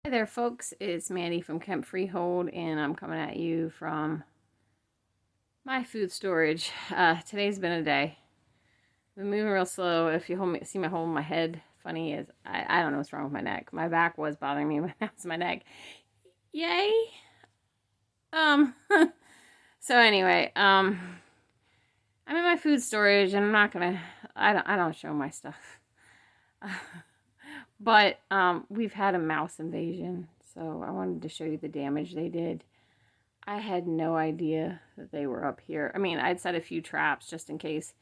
Hi there, folks. It's Mandy from Kemp Freehold, and I'm coming at you from my food storage. Today's been a day. I've been moving real slow. If you see my hole in my head, funny is I don't know what's wrong with my neck. My back was bothering me, but now it's my neck. Yay! Um. So anyway, I'm in my food storage, and I'm not gonna. I don't show my stuff. But we've had a mouse invasion, so I wanted to show you the damage they did. I had no idea that they were up here. I mean, I'd set a few traps just in case.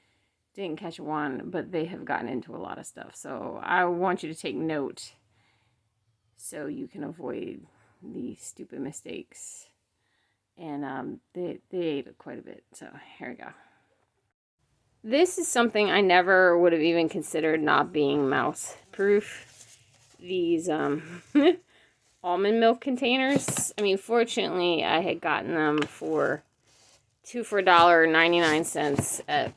Didn't catch one, but they have gotten into a lot of stuff. So I want you to take note so you can avoid these stupid mistakes. And they ate quite a bit. So here we go. This is something I never would have even considered not being mouse proof. These almond milk containers. I mean, fortunately, I had gotten them for two for $1.99 at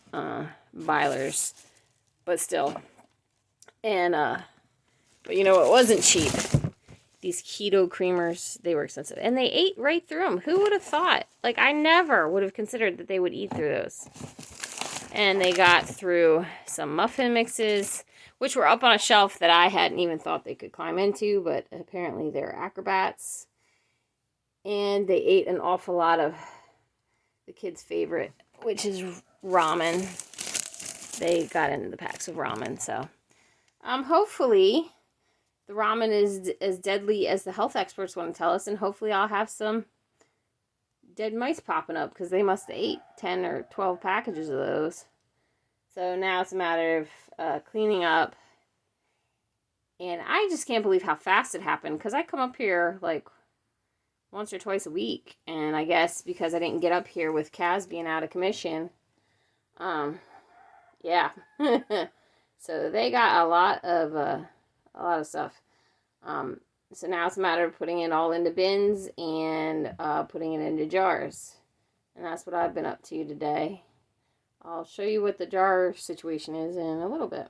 Byler's, but still. And but you know it wasn't cheap. These keto creamers, they were expensive, and they ate right through them. Who would have thought? Like, I never would have considered that they would eat through those. And they got through some muffin mixes, which were up on a shelf that I hadn't even thought they could climb into, but apparently they're acrobats. And they ate an awful lot of the kids' favorite, which is ramen. They got into the packs of ramen, so hopefully the ramen is as deadly as the health experts want to tell us, and hopefully I'll have some dead mice popping up, because they must have ate 10 or 12 packages of those. So now it's a matter of cleaning up. And I just can't believe how fast it happened, because I come up here like once or twice a week. And I guess because I didn't get up here with Kaz being out of commission, yeah. So they got a lot of stuff. So now it's a matter of putting it all into bins and putting it into jars. And that's what I've been up to today. I'll show you what the jar situation is in a little bit.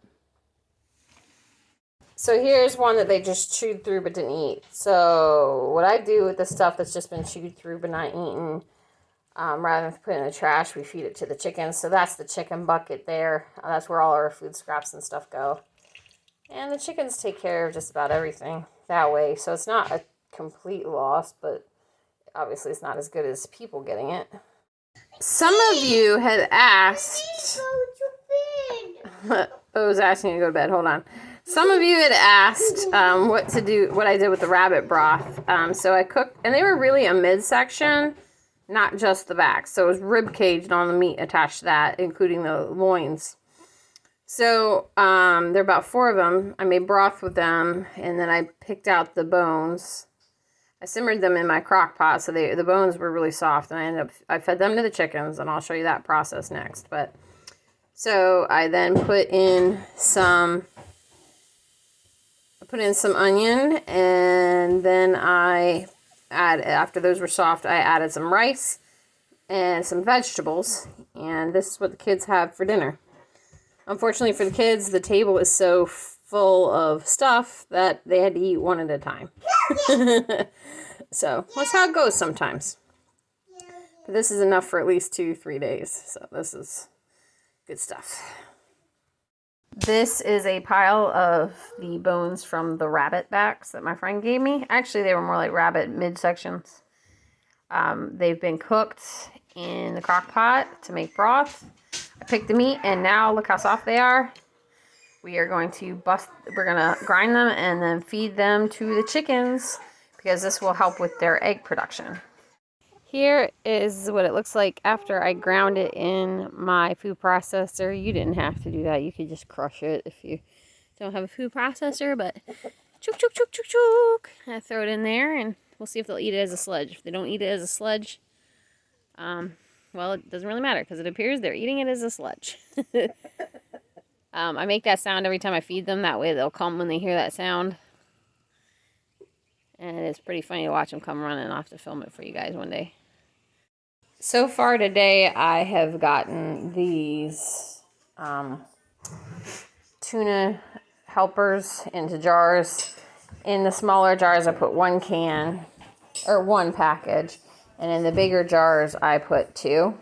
So here's one that they just chewed through but didn't eat. So what I do with the stuff that's just been chewed through but not eaten, rather than put it in the trash, we feed it to the chickens. So that's the chicken bucket there. That's where all our food scraps and stuff go. And the chickens take care of just about everything that way. So it's not a complete loss, but obviously it's not as good as people getting it. Some of you had asked... I was asking you to go to bed. Hold on. Some of you had asked what I did with the rabbit broth. So I cooked, and they were really a midsection, not just the back. So it was rib caged on the meat attached to that, including the loins. So there are about 4 of them. I made broth with them, and then I picked out the bones. I simmered them in my crock pot, so the bones were really soft, and I fed them to the chickens, and I'll show you that process next. But so I then put in some onion, and then after those were soft, I added some rice and some vegetables, and this is what the kids have for dinner. Unfortunately for the kids, the table is so full of stuff that they had to eat one at a time. So that's how it goes sometimes. But this is enough for at least 2-3 days. So this is good stuff. This is a pile of the bones from the rabbit backs that my friend gave me. Actually, they were more like rabbit midsections. They've been cooked in the crock pot to make broth. I picked the meat, and now look how soft they are. We're going to grind them and then feed them to the chickens, because this will help with their egg production. Here is what it looks like after I ground it in my food processor. You didn't have to do that. You could just crush it if you don't have a food processor, but chook, chook, chook, chook, chook. I throw it in there, and we'll see if they'll eat it as a sludge. If they don't eat it as a sludge, well, it doesn't really matter, because it appears they're eating it as a sludge. I make that sound every time I feed them. That way they'll come when they hear that sound. And it's pretty funny to watch them come running. I'll have to film it for you guys one day. So far today, I have gotten these tuna helpers into jars. in the smaller jars, I put 1 can or 1 package. And in the bigger jars, I put 2.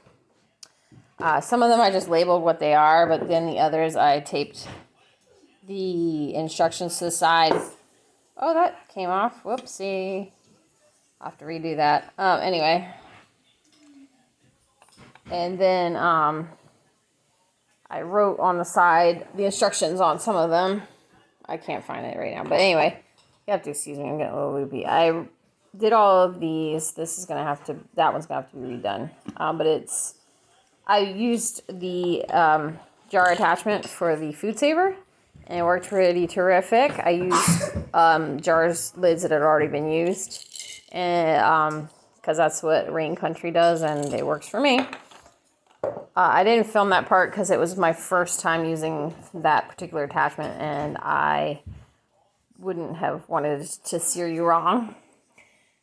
Some of them I just labeled what they are, but then the others I taped the instructions to the side. Oh, that came off. Whoopsie. I'll have to redo that. Anyway. And then I wrote on the side the instructions on some of them. I can't find it right now. But anyway, you have to excuse me. I'm getting a little loopy. I did all of these. This is going to have to, that one's going to have to be redone. But I used the jar attachment for the Food Saver. And it worked pretty terrific. I used jars, lids that had already been used. And because that's what Rain Country does, and it works for me. I didn't film that part because it was my first time using that particular attachment, and I wouldn't have wanted to steer you wrong.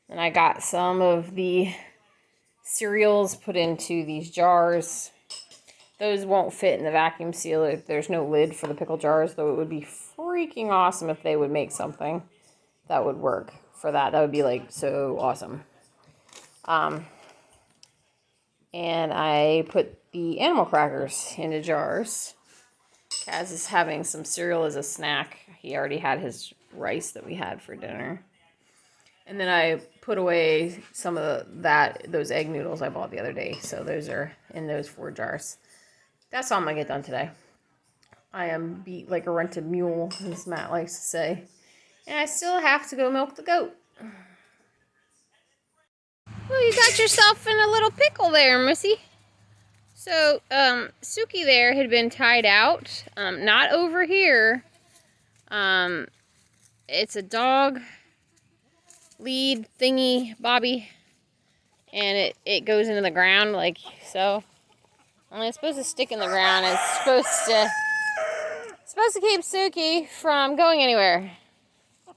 And I got some of the cereals put into these jars. Those won't fit in the vacuum sealer. There's no lid for the pickle jars, though it would be freaking awesome if they would make something that would work for that. That would be like so awesome. And I put the animal crackers into jars. Kaz is having some cereal as a snack. He already had his rice that we had for dinner. And then I put away some of those egg noodles I bought the other day. So those are in those 4 jars. That's all I'm going to get done today. I am beat like a rented mule, as Matt likes to say. And I still have to go milk the goat. Well, you got yourself in a little pickle there, Missy. So, Suki there had been tied out. Not over here. It's a dog lead thingy, Bobby. And it goes into the ground like so. And it's supposed to stick in the ground. It's supposed to keep Suki from going anywhere.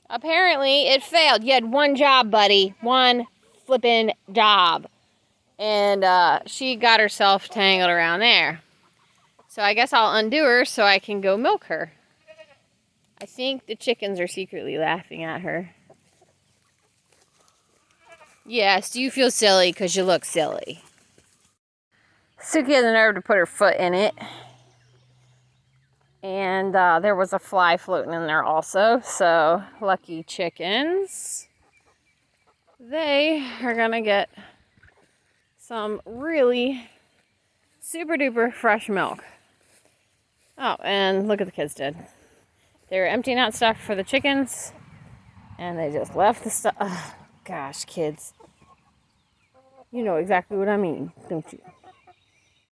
Apparently, it failed. You had one job, buddy. One flippin' job. And she got herself tangled around there. So I guess I'll undo her so I can go milk her. I think the chickens are secretly laughing at her. Yes, do you feel silly? Because you look silly. Suki had the nerve to put her foot in it. And there was a fly floating in there also. So, lucky chickens. They are going to get some really super duper fresh milk. Oh, and look what the kids did. They were emptying out stuff for the chickens. And they just left the stuff. Oh, gosh, kids. You know exactly what I mean, don't you?